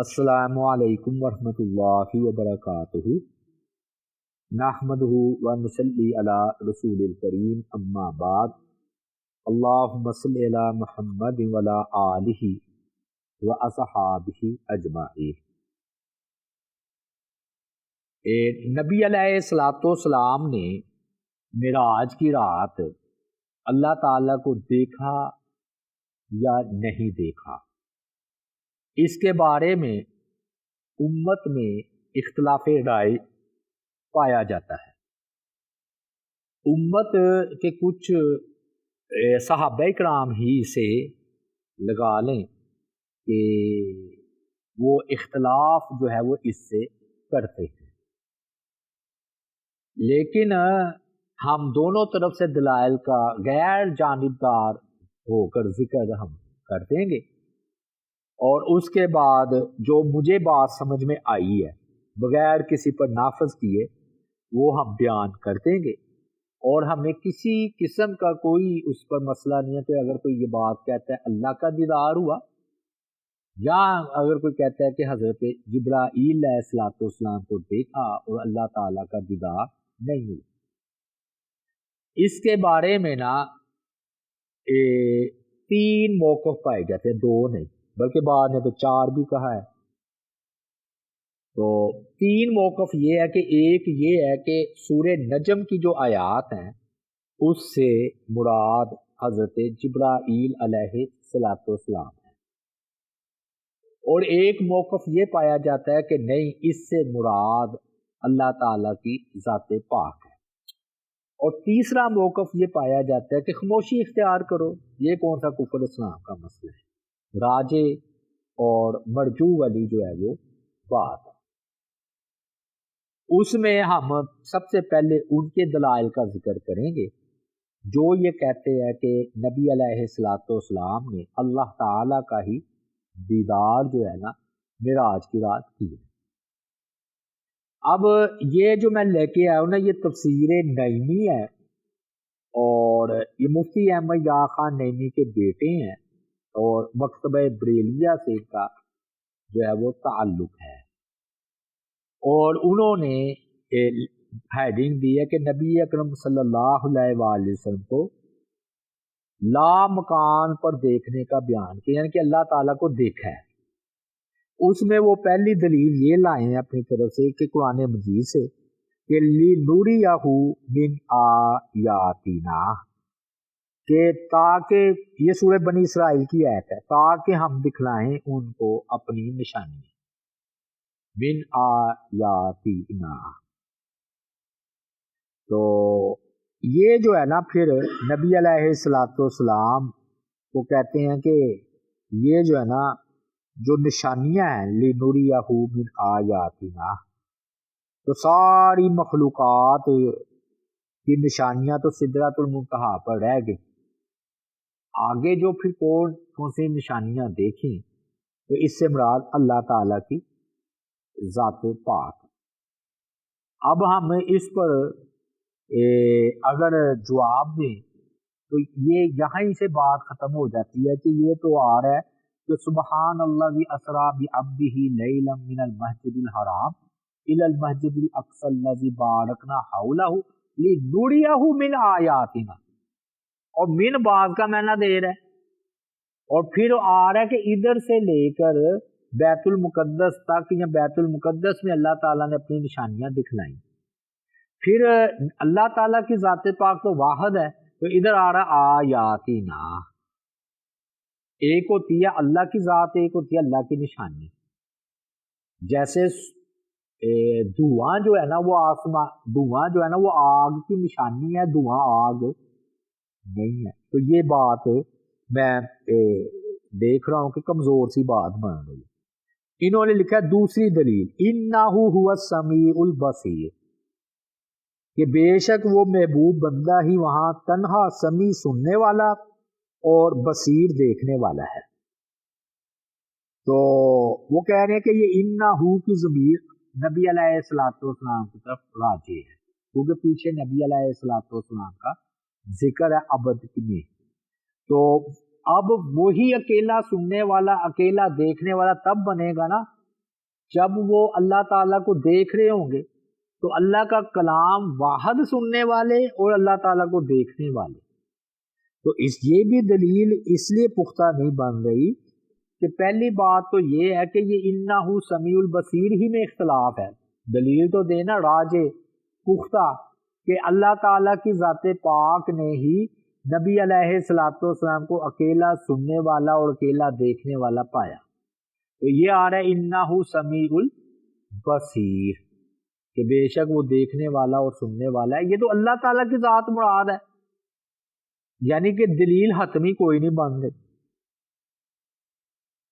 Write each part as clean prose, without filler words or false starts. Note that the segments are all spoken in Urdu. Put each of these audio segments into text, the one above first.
السلام علیکم ورحمۃ اللہ وبرکاتہ۔ نحمدہ و نصلی علی رسول الکریم، اما بعد، اللہم صلی علی محمد وعلی آلہ و اصحابہ اجمعین۔ نبی علیہ الصلوۃ والسلام نے معراج کی رات اللہ تعالیٰ کو دیکھا یا نہیں دیکھا، اس کے بارے میں امت میں اختلاف رائے پایا جاتا ہے۔ امت کے کچھ صحابہ کرام ہی سے لگا لیں کہ وہ اختلاف جو ہے وہ اس سے کرتے ہیں، لیکن ہم دونوں طرف سے دلائل کا غیر جانبدار ہو کر ذکر ہم کر دیں گے، اور اس کے بعد جو مجھے بات سمجھ میں آئی ہے بغیر کسی پر نافذ کیے وہ ہم بیان کر دیں گے۔ اور ہمیں کسی قسم کا کوئی اس پر مسئلہ نہیں ہے کہ اگر کوئی یہ بات کہتا ہے اللہ کا دیدار ہوا، یا اگر کوئی کہتا ہے کہ حضرت جبرائیل علیہ الصلوۃ والسلام کو دیکھا اور اللہ تعالیٰ کا دیدار نہیں ہوا، اس کے بارے میں نا تین موقف پائے جاتے ہیں، دو نہیں بلکہ بعد نے تو چار بھی کہا ہے۔ تو تین موقف یہ ہے کہ ایک یہ ہے کہ سورہ نجم کی جو آیات ہیں اس سے مراد حضرت جبرائیل علیہ الصلوۃ والسلام ہے، اور ایک موقف یہ پایا جاتا ہے کہ نہیں، اس سے مراد اللہ تعالیٰ کی ذات پاک ہے، اور تیسرا موقف یہ پایا جاتا ہے کہ خاموشی اختیار کرو۔ یہ کون سا کفر اسلام کا مسئلہ ہے؟ راجے اور مرجو والی جو ہے وہ بات ہے، اس میں ہم سب سے پہلے ان کے دلائل کا ذکر کریں گے جو یہ کہتے ہیں کہ نبی علیہ الصلوۃ والسلام نے اللہ تعالیٰ کا ہی دیدار جو ہے نا معراج کی رات کی ہے۔ اب یہ جو میں لے کے آیا ہوں نا، یہ تفسیر نعیمی ہے، اور یہ مفتی احمد یار خان نعیمی کے بیٹے ہیں، اور مکتبہ بریلیہ سے ان کا جو ہے وہ تعلق ہے، اور انہوں نے ہیڈنگ دی ہے کہ نبی اکرم صلی اللہ علیہ وآلہ وسلم کو لا مکان پر دیکھنے کا بیان کیا، یعنی کہ اللہ تعالیٰ کو دیکھا ہے۔ اس میں وہ پہلی دلیل یہ لائے ہیں اپنی طرف سے کہ قرآن مجید سے کہ لِنُرِيَهُ مِنْ آیاتِنَا، کہ تاکہ یہ سورہ بنی اسرائیل کی آیت ہے، تاکہ ہم دکھلائیں ان کو اپنی نشانی من آیاتنا۔ تو یہ جو ہے نا پھر نبی علیہ الصلوۃ والسلام کو کہتے ہیں کہ یہ جو ہے نا جو نشانیاں ہیں لِنُرِيَهُ مِنْ آیاتنا، تو ساری مخلوقات کی نشانیاں تو سدرۃ المنتہا پر رہ گئی، آگے جو پھر کون سی نشانیاں دیکھیں تو اس سے مراد اللہ تعالیٰ کی ذات پاک۔ اب ہم اس پر اگر جواب دیں تو یہ یہاں سے بات ختم ہو جاتی ہے کہ یہ تو آ رہا ہے کہ سبحان اللہ اسریٰ بعبدہ لیلا من المسجد الحرام الی المسجد الاقصی الذی بارکنا حولہ لنریہ من آیاتنا، اور من بعض کا معنی دے رہا ہے، اور پھر آ رہا ہے کہ ادھر سے لے کر بیت المقدس تک، یا بیت المقدس میں اللہ تعالیٰ نے اپنی نشانیاں دکھلائیں۔ پھر اللہ تعالیٰ کی ذات پاک تو واحد ہے، تو ادھر آ رہا آیاتنا، ایک ہوتی ہے اللہ کی ذات، ایک ہوتی ہے اللہ کی نشانی۔ جیسے دھواں جو ہے نا وہ آسمان، دھواں جو ہے نا وہ آگ کی نشانی ہے، دھواں آگ نہیں ہے۔ تو یہ بات میں دیکھ رہا ہوں کہ کمزور سی بات مان رہی ہے۔ انہوں نے لکھا دوسری دلیل اِنَّهُ هُوَ السَّمِيعُ الْبَصِيرُ، کہ بے شک وہ محبوب بندہ ہی وہاں تنہا سمیع سننے والا اور بصیر دیکھنے والا ہے۔ تو وہ کہہ رہے ہیں کہ یہ اِنَّهُ کی ضمیر نبی علیہ الصلوۃ والسلام کی طرف راجع ہے، کیونکہ پیچھے نبی علیہ الصلوۃ والسلام کا ذکر ہے عبد میں۔ تو اب وہی اکیلا سننے والا، اکیلا دیکھنے والا تب بنے گا نا جب وہ اللہ تعالیٰ کو دیکھ رہے ہوں گے تو اللہ کا کلام واحد سننے والے اور اللہ تعالیٰ کو دیکھنے والے، تو یہ بھی دلیل اس لیے پختہ نہیں بن گئی کہ پہلی بات تو یہ ہے کہ یہ انہ سمیع البصیر ہی میں اختلاف ہے، دلیل تو دینا راج پختہ کہ اللہ تعالیٰ کی ذات پاک نے ہی نبی علیہ الصلوۃ والسلام کو اکیلا سننے والا اور اکیلا دیکھنے والا پایا، تو یہ آ رہا ہے انہ سمیع البصیر کہ بے شک وہ دیکھنے والا اور سننے والا ہے، یہ تو اللہ تعالیٰ کی ذات مراد ہے، یعنی کہ دلیل حتمی کوئی نہیں بن گئی۔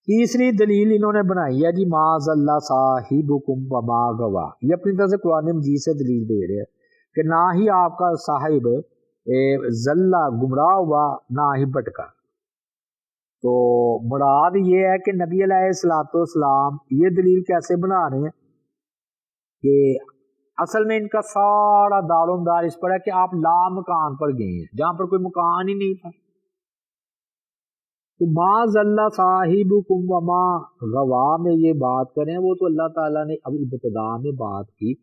تیسری دلیل انہوں نے بنائی ہے جی معاذ اللہ صاحبکم وما غوا، یہ اپنی طرف سے قرآن مجید سے دلیل دے رہے ہیں کہ نہ ہی آپ کا صاحب ذلہ گمراہ ہوا نہ ہی بھٹکا، تو مراد یہ ہے کہ نبی علیہ الصلوۃ والسلام یہ دلیل کیسے بنا رہے ہیں کہ اصل میں ان کا سارا دارومدار اس پر ہے کہ آپ لا مکان پر گئے ہیں جہاں پر کوئی مکان ہی نہیں تھا، تو معاذ اللہ صاحبکم وما غوا میں یہ بات کریں وہ تو اللہ تعالیٰ نے اب ابتدا میں بات کی،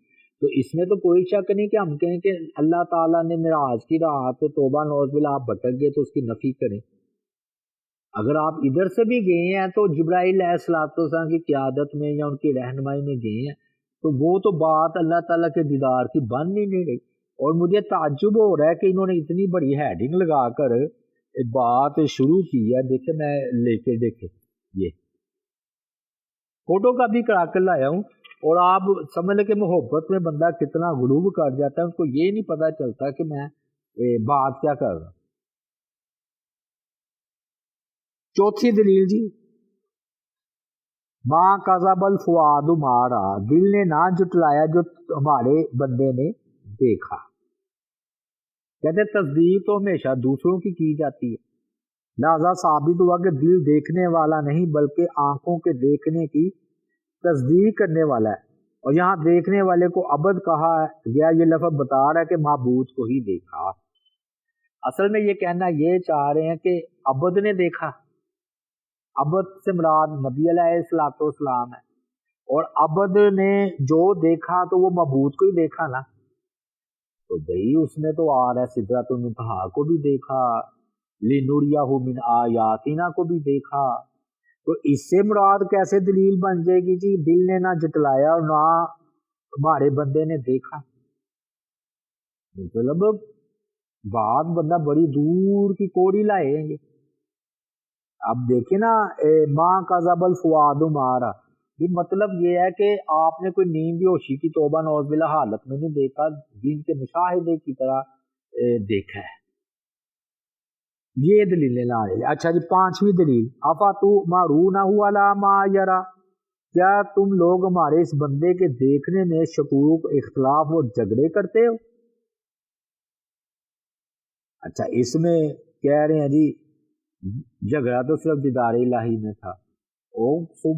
تو اس میں تو کوئی شک نہیں کہ ہم کہیں کہ اللہ تعالیٰ نے معراج کی رات توبہ نوز باللہ آپ بھٹک گئے تو اس کی نفی کریں، اگر آپ ادھر سے بھی گئے ہیں تو جبرائیل علیہ السلام کی قیادت میں یا ان کی رہنمائی میں گئے ہیں، تو وہ تو بات اللہ تعالیٰ کے دیدار کی بن ہی نہیں رہی، اور مجھے تعجب ہو رہا ہے کہ انہوں نے اتنی بڑی ہیڈنگ لگا کر بات شروع کی ہے، دیکھیں میں لے کے دیکھیں یہ فوٹو کا بھی کرا کر لایا ہوں، اور آپ سمجھ لیں کہ محبت میں بندہ کتنا غلوب کر جاتا ہے، اس کو یہ نہیں پتہ چلتا کہ میں بات کیا کر رہا ہوں۔ چوتھی دلیل جی ماں کذب الفؤاد ما رأى، دل نے نہ جٹلایا جو ہمارے بندے نے دیکھا، کہتے تصدیق تو ہمیشہ دوسروں کی جاتی ہے، لہذا ثابت ہوا کہ دل دیکھنے والا نہیں بلکہ آنکھوں کے دیکھنے کی تصدیق کرنے والا ہے، اور یہاں دیکھنے والے کو عبد کہا گیا، یہ لفظ بتا رہا ہے کہ معبود کو ہی دیکھا، اصل میں یہ کہنا یہ چاہ رہے ہیں کہ عبد نے دیکھا، عبد سے مراد نبی علیہ الصلوۃ والسلام ہے، اور عبد نے جو دیکھا تو وہ معبود کو ہی دیکھا نا، تو بھئی اس میں تو آ رہا ہے سدرۃ المنتہا کو بھی دیکھا، لنریہ من آیاتنا کو بھی دیکھا، تو اس سے مراد کیسے دلیل بن جائے گی جی دل نے نہ جٹلایا اور نہ ہمارے بندے نے دیکھا، مطلب بات بندہ بڑی دور کی کوڑی لائے ہیں یہ۔ اب دیکھیں نا ماں کذب الفؤاد ما رأى، یہ مطلب یہ ہے کہ آپ نے کوئی نیند ہوشی کی توبہ نعوذ باللہ حالت میں نہیں دیکھا، دین کے مشاہدے کی طرح دیکھا ہے، یہ دلیلیں لا رہے ہیں۔ اچھا جی پانچویں دلیل افتؤمرونہ علی ما یری، کیا تم لوگ ہمارے اس بندے کے دیکھنے میں شکوک اختلاف و جھگڑے کرتے ہو؟ اچھا اس میں کہہ رہے ہیں جی جھگڑا تو صرف دیدار الہی میں تھا،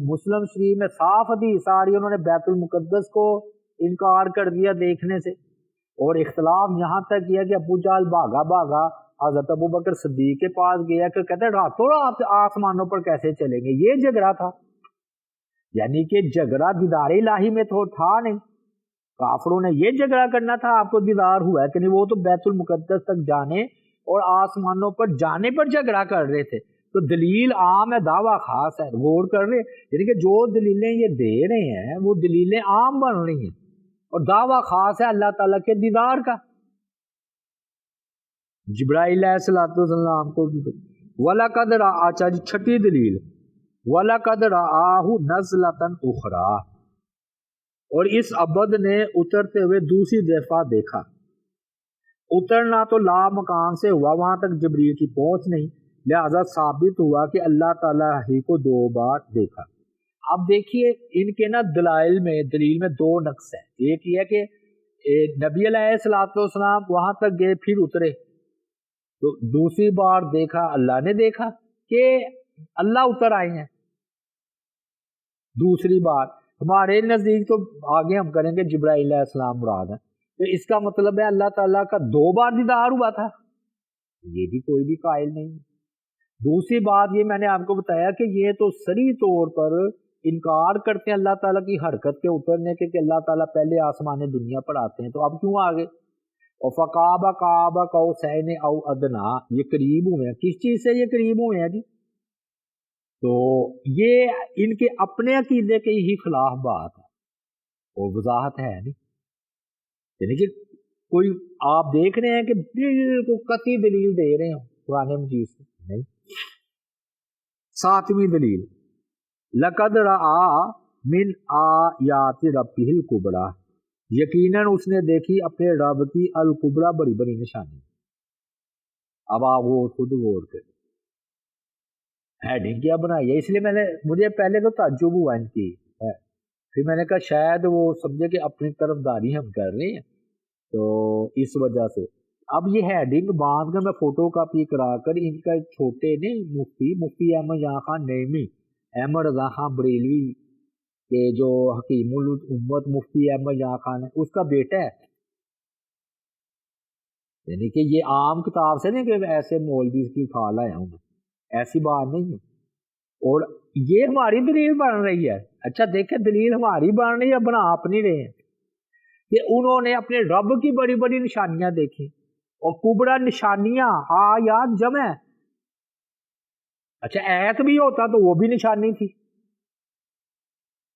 مسلم شریف میں صاف حدیث آ رہی ہے، انہوں نے بیت المقدس کو انکار کر دیا دیکھنے سے، اور اختلاف یہاں تک کیا کہ ابو جہل بھاگا حضرت ابو بکر صدیق کے پاس گیا کہ کہتے ہیں راتوں رات آسمانوں پر کیسے چلیں گے، یہ جھگڑا تھا، یعنی کہ جھگڑا دیدار الہی میں تو تھا نہیں، کافروں نے یہ جھگڑا کرنا تھا آپ کو دیدار ہوا ہے کہ نہیں، وہ تو بیت المقدس تک جانے اور آسمانوں پر جانے پر جھگڑا کر رہے تھے، تو دلیل عام ہے دعویٰ خاص ہے، غور کر رہے یعنی کہ جو دلیلیں یہ دے رہے ہیں وہ دلیلیں عام بن رہی ہیں، اور دعویٰ خاص ہے اللہ تعالیٰ کے دیدار کا، جبرائیل علیہ السلام کو بھی۔ وَلَقَدْ رَآهُ، اچھا جی چھٹی دلیل وَلَقَدْ رَآهُ نَزْلَةً أُخْرَىٰ، اور اس عبد نے اترتے ہوئے دوسری دفعہ دیکھا، اترنا تو لا مکان سے ہوا، وہاں تک جبریل کی پہنچ نہیں، لہذا ثابت ہوا کہ اللہ تعالیٰ ہی کو دو بار دیکھا۔ اب دیکھیے ان کے نا دلیل میں دو نقص ہیں، ایک یہ ہے کہ نبی علیہ السلام وہاں تک گئے پھر اترے، تو دوسری بار دیکھا اللہ نے دیکھا کہ اللہ اتر آئے ہیں، دوسری بار ہمارے نزدیک تو آگے ہم کریں گے جبرائیل علیہ السلام مراد ہے، تو اس کا مطلب ہے اللہ تعالیٰ کا دو بار دیدار ہوا تھا، یہ بھی کوئی بھی قائل نہیں۔ دوسری بات یہ میں نے آپ کو بتایا کہ یہ تو صریح طور پر انکار کرتے ہیں اللہ تعالیٰ کی حرکت کے اترنے کے کہ اللہ تعالیٰ پہلے آسمان دنیا پر آتے ہیں، تو اب کیوں آگے؟ اور فقاب کعبہ قوسین او ادنا، یہ قریب ہوئے ہیں، کس چیز سے یہ قریب ہوئے ہیں جی؟ تو یہ ان کے اپنے عقیدے کے ہی خلاف بات ہے اور وضاحت ہے نہیں، یعنی کہ کوئی آپ دیکھ رہے ہیں کہ بالکل قطعی دلیل دے رہے ہیں قرآن مجید سے نہیں۔ ساتویں دلیل، لقد رآ من آیات ربہ الکبریٰ، یقیناً اس نے دیکھی اپنے رب کی الکبریٰ، بڑی بڑی نشانی۔ اب آپ وہ خود غور کریں، ہیڈنگ کیا بنائی ہے، اس لیے مجھے پہلے تو تعجب ہوا ان کی، پھر میں نے کہا شاید وہ سمجھے کہ اپنی طرف داری ہم کر رہے ہیں تو اس وجہ سے۔ اب یہ ہیڈنگ باندھ کر میں فوٹو کاپی کرا کر ان کا ایک چھوٹے مفتی احمد جہاں خان نعیمی، احمد رضا خان بریلوی کے جو حکیم الامت مفتی احمد جہاں خان ہے، اس کا بیٹا ہے، یعنی کہ یہ عام کتاب سے نہیں کہ ایسے مولوی کی کھا لایا ہوں، ایسی بات نہیں ہے۔ اور یہ ہماری دلیل بن رہی ہے، اچھا دیکھیں دلیل ہماری بن رہی ہے، بنا آپ نہیں رہے ہیں کہ انہوں نے اپنے رب کی بڑی بڑی نشانیاں دیکھی، اور کبرا نشانیاں آیات جمع ہے، اچھا ایت بھی ہوتا تو وہ بھی نشانی تھی۔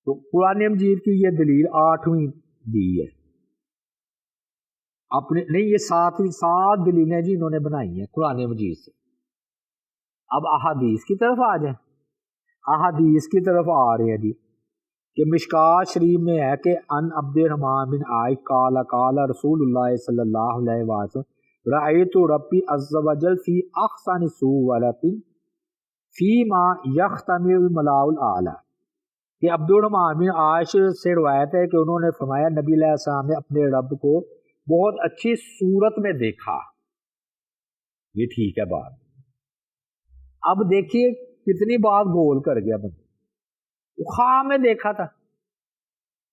تو قرآن مجید کی یہ دلیل 8ویں دی ہے اپنے، نہیں یہ 7 دلیلیں جی انہوں نے بنائی ہیں قرآن مجید سے۔ اب احادیث کی طرف آ جائیں، احادیث کی طرف آ رہے ہیں جی، کہ مشکات شریف میں ہے کہ ان عبد الرحمن بن عائف قال قال رسول اللہ صلی اللہ علیہ وسلم رأیت ربی عز وجل فی احسن صورۃ فی ما یختمر الملاء الاعلی، کہ عبد الرحمن بن عائش سے روایت ہے کہ انہوں نے فرمایا نبی علیہ السلام نے اپنے رب کو بہت اچھی صورت میں دیکھا۔ یہ ٹھیک ہے بات، اب دیکھیے کتنی بات گول کر گیا بندہ، خواب میں دیکھا تھا،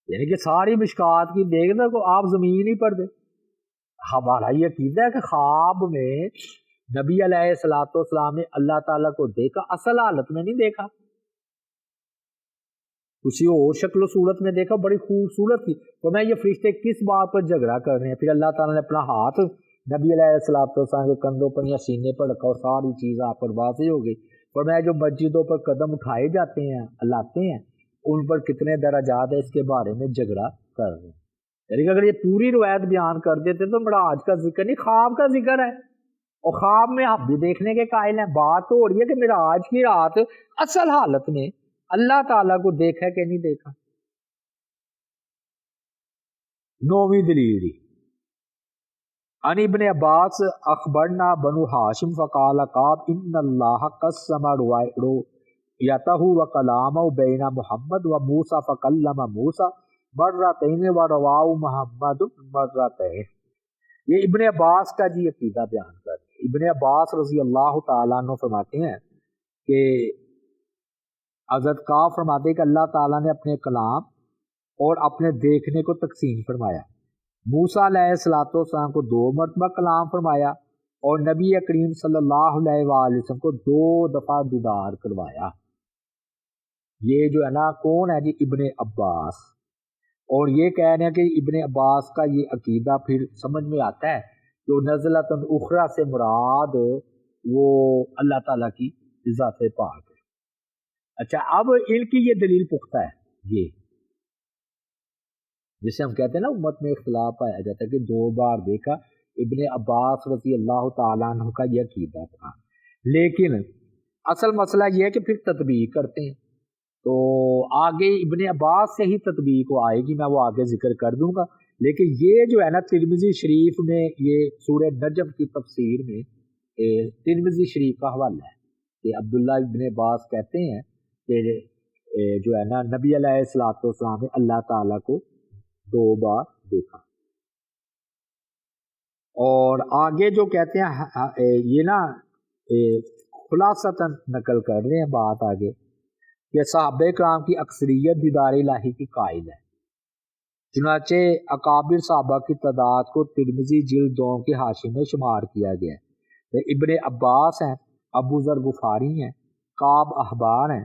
یعنی کہ ساری مشکات کی دیکھنا کو آپ زمین ہی پر دے۔ ہمارا یہ عقیدہ ہے کہ خواب میں نبی علیہ الصلوۃ والسلام نے اللہ تعالیٰ کو دیکھا، اصل حالت میں نہیں دیکھا، کسی اور شکل و صورت میں دیکھا، بڑی خوبصورت تھی۔ تو میں یہ فرشتے کس بات پر جھگڑا کر رہے ہیں؟ پھر اللہ تعالیٰ نے اپنا ہاتھ نبی علیہ الصلوۃ والسلام کے کندھوں پر یا سینے پر رکھا اور ساری چیز آپ پر واضح ہو گئی۔ اور میں جو مسجدوں پر قدم اٹھائے جاتے ہیں لاتے ہیں ان پر کتنے درجات ہیں اس کے بارے میں جھگڑا کر رہے ہیں، یعنی کہ اگر یہ پوری روایت بیان کر دیتے تو معراج کا ذکر نہیں، خواب کا ذکر ہے، اور خواب میں آپ بھی دیکھنے کے قائل ہیں۔ بات تو ہو رہی ہے کہ معراج کی رات اصل حالت میں اللہ تعالیٰ کو دیکھا کہ نہیں دیکھا۔ 9ویں دلیل دی، عن ابن عباس اخبرنا بنو ہاشم فقال قاب ان اللہ قسم رؤیتہ وکلامہ بین محمد و موسیٰ فکلم موسیٰ مرتین ورواہ محمد مرتین۔ یہ ابن عباس کا جی عقیدہ بیان کر رہے ہیں۔ ابن عباس رضی اللہ تعالیٰ عنہ فرماتے ہیں کہ حضرت کا فرماتے ہیں کہ اللہ تعالیٰ نے اپنے کلام اور اپنے دیکھنے کو تقسیم فرمایا، موسیٰ علیہ السلام کو 2 مرتبہ کلام فرمایا اور نبی کریم صلی اللہ علیہ وآلہ وسلم کو 2 دفعہ دیدار کروایا۔ یہ جو ہے نا کون ہے جی؟ ابن عباس، اور یہ کہہ رہے ہیں کہ ابن عباس کا یہ عقیدہ پھر سمجھ میں آتا ہے کہ نزلۃ اخری سے مراد وہ اللہ تعالیٰ کی ذات پاک ہے۔ اچھا اب ان کی یہ دلیل پختہ ہے، یہ جسے ہم کہتے ہیں نا امت میں اختلاف پایا جاتا ہے کہ 2 بار دیکھا، ابن عباس رضی اللہ تعالیٰ عنہ کا یہ عقیدہ تھا، لیکن اصل مسئلہ یہ ہے کہ پھر تطبیق کرتے ہیں، تو آگے ابن عباس سے ہی تطبیق آئے گی، میں وہ آگے ذکر کر دوں گا۔ لیکن یہ جو ہے نا ترمذی شریف میں یہ سورہ نجم کی تفسیر میں ترمذی شریف کا حوالہ ہے کہ عبداللہ ابن عباس کہتے ہیں کہ جو ہے نا نبی علیہ السلام نے اللہ تعالیٰ کو 2 بار دیکھا۔ اور آگے جو کہتے ہیں یہ نا خلاصتاً نقل کر رہے ہیں بات آگے کہ صحابہ کرام کی اکثریت دیدار الہی کی قائل ہے، چنانچہ اکابر صحابہ کی تعداد کو ترمذی جلد 2 کے حاشیے میں شمار کیا گیا ہے۔ ابن عباس ہیں، ابو ذر غفاری ہیں، کعب احبار ہیں،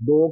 2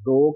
2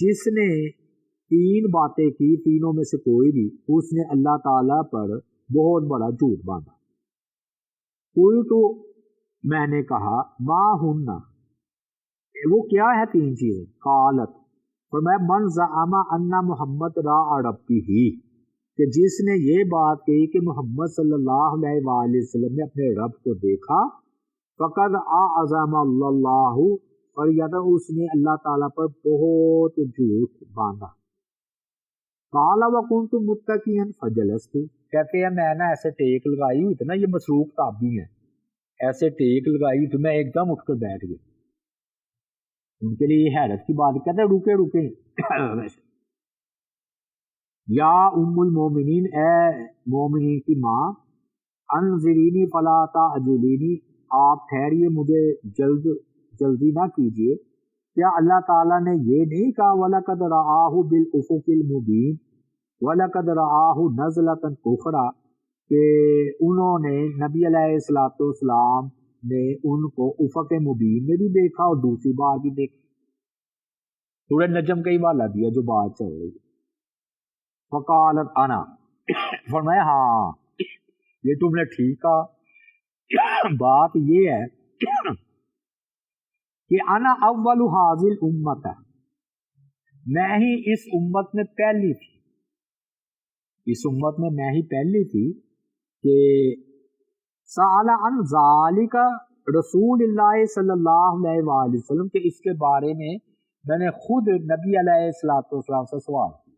جس نے تین باتیں کی، تینوں میں سے کوئی بھی، اس نے اللہ تعالیٰ پر بہت بڑا جھوٹ باندھا۔ کوئی تو میں نے کہا ماں ہننا، وہ کیا ہے تین چیزیں؟ قالت، فرمایا من زعم ان محمد را ربی ہی، کہ جس نے یہ بات کہی کہ محمد صلی اللہ علیہ وآلہ وسلم نے اپنے رب کو دیکھا، فقد اعظم اللہ، اور یا تو اس نے اللہ تعالیٰ پر بہت جھوٹ باندھا۔ قال وکنت متکئا فجلست، کہتے ہیں میں نا ایسے ٹیک لگائی ہوئی تھی نا، یہ مسروق تابعی ہیں، ایسے ٹیک لگائی تو میں ایک دم اٹھ کر بیٹھ گیا۔ ان کے لیے حیرت کی بات، کہتے ہیں رکے رکے یا ام المومنین، اے مومنین کی ماں، انظرینی فلا تعجلینی، آپ ٹھہریے مجھے جلدی نہ کیجیے۔ کیا اللہ تعالیٰ نے یہ نہیں کہا وَلَقَدْ رَآهُ بِالْأُفُقِ الْمُبِينِ وَلَقَدْ رَآهُ نَزْلَةً أُخْرَى، کہ انہوں نے نبی علیہ السلام نے ان کو افق مبین میں بھی دیکھا اور دوسری بار بھی دیکھا۔ سورہ نجم کا ہی حوالہ دیا جو بات چل رہی ہے۔ فقالت انا، فرمایا ہاں یہ تم نے ٹھیک کہا، بات یہ ہے کہ انا اول حاضر الامت، میں ہی اس امت میں پہلی تھی، اس امت میں میں ہی پہلی تھی کہ سأل عن ذالک رسول اللہ صلی اللہ علیہ وآلہ وسلم، کہ اس کے بارے میں نے خود نبی علیہ السلام سے سوال کیا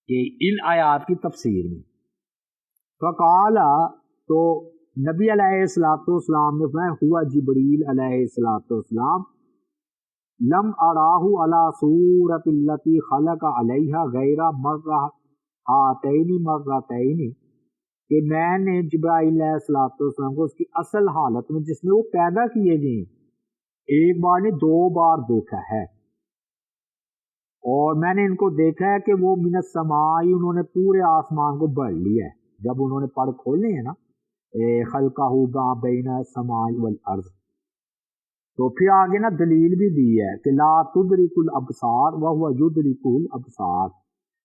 کہ ان آیات کی تفسیر میں۔ فقال، تو نبی علیہ السلام نے فرمایا ہوا جبریل علیہ السلام، لم اراہ علی صورت التی خلق علیہا غیر مرتین، کہ میں نے جبرائیل علیہ السلام کو اس کی اصل حالت میں جس میں وہ پیدا کیے گئے ایک بار نہیں دو بار دیکھا ہے، اور میں نے ان کو دیکھا ہے کہ وہ من السماء، انہوں نے پورے آسمان کو بھر لیا ہے، جب انہوں نے پر کھولے ہیں نا خلقہ ما بین السماء والارض، تو پھر آگے نا دلیل بھی دی ہے کہ لا تدرک الابصار وهو یدرک الابصار،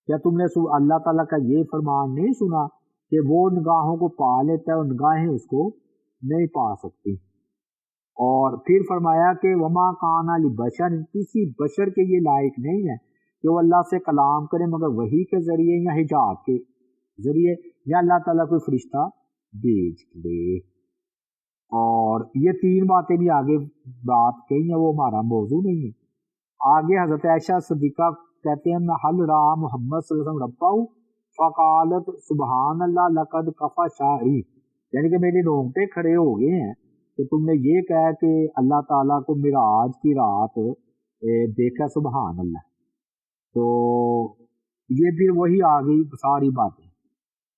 کیا تم نے اللہ تعالیٰ کا یہ فرمان نہیں سنا کہ وہ نگاہوں کو پا لیتا ہے اور نگاہیں اس کو نہیں پا سکتی۔ اور پھر فرمایا کہ وما کان لبشر، کسی بشر کے یہ لائق نہیں ہے کہ وہ اللہ سے کلام کرے مگر وحی کے ذریعے یا حجاب کے ذریعے، یا اللہ تعالیٰ کوئی فرشتہ بھیج دے۔ اور یہ تین باتیں بھی آگے بات کہی ہیں، وہ ہمارا موضوع نہیں ہے۔ آگے حضرت عائشہ صدیقہ کہتے ہیں میں حل را محمد صلی اللہ علیہ وسلم ربہ، فقالت سبحان اللہ لقد کفا شاعری، یعنی کہ میرے رونگٹے کھڑے ہو گئے ہیں کہ تم نے یہ کہا کہ اللہ تعالیٰ کو معراج کی رات دیکھا، سبحان اللہ۔ تو یہ پھر وہی آ گئی ساری باتیں۔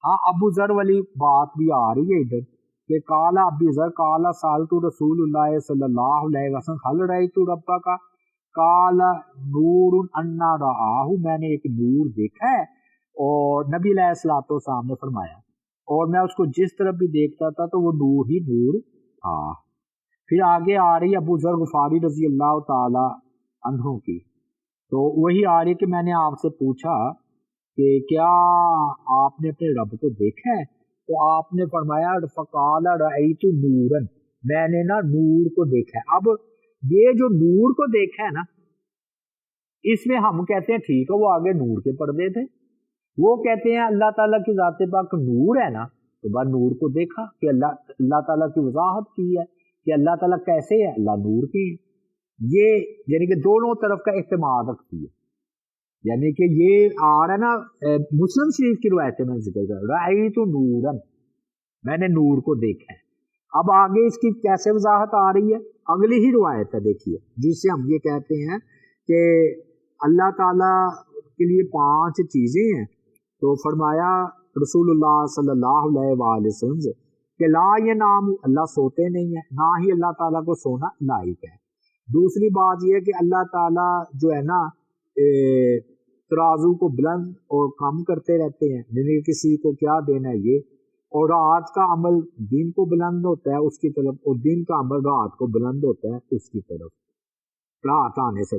ہاں ابو ذر والی بات بھی آ رہی ہے ادھر کہ قال ابو ذر قال سالت رسول اللہ صلی اللہ علیہ وسلم حل رأیت ربک کا قال نور انا رآہ، میں نے ایک نور دیکھا ہے، اور نبی علیہ السلام نے فرمایا اور میں اس کو جس طرف بھی دیکھتا تھا تو وہ نور ہی نور تھا۔ پھر آگے آ رہی ابو ذر غفاری رضی اللہ تعالی عنہ کی، تو وہی آ رہی کہ میں نے آپ سے پوچھا کہ کیا آپ نے اپنے رب کو دیکھا ہے؟ تو آپ نے فرمایا فقال رأیت نورا، میں نے نا نور کو دیکھا ہے۔ اب یہ جو نور کو دیکھا ہے نا، اس میں ہم کہتے ہیں ٹھیک ہے وہ آگے نور کے پردے تھے، وہ کہتے ہیں اللہ تعالیٰ کی ذات پاک نور ہے نا، تو بعد نور کو دیکھا کہ اللہ تعالیٰ کی وضاحت کی ہے کہ اللہ تعالیٰ کیسے ہے، اللہ نور کی ہے۔ یہ یعنی کہ دونوں طرف کا اعتماد رکھتی ہے، یعنی کہ یہ آ رہا ہے نا مسلم شریف کی روایت میں ذکر کر رأیت نورا، میں نے نور کو دیکھا ہے۔ اب آگے اس کی کیسے وضاحت آ رہی ہے، اگلی ہی روایت ہے دیکھیے، جس سے ہم یہ کہتے ہیں کہ اللہ تعالیٰ کے لیے 5 چیزیں ہیں۔ تو فرمایا رسول اللہ صلی اللہ علیہ وآلہ وسلم سے کہ لا ینام، اللہ سوتے نہیں ہے، نہ ہی اللہ تعالیٰ کو سونا لائق ہے۔ دوسری بات یہ ہے کہ اللہ تعالیٰ جو ہے نا ترازو کو بلند اور کم کرتے رہتے ہیں، یعنی کسی کو کیا دینا ہے یہ، اور رات کا عمل دن کو بلند ہوتا ہے اس کی طرف، اور دن کا عمل رات کو بلند ہوتا ہے اس کی طرف، رات آنے سے۔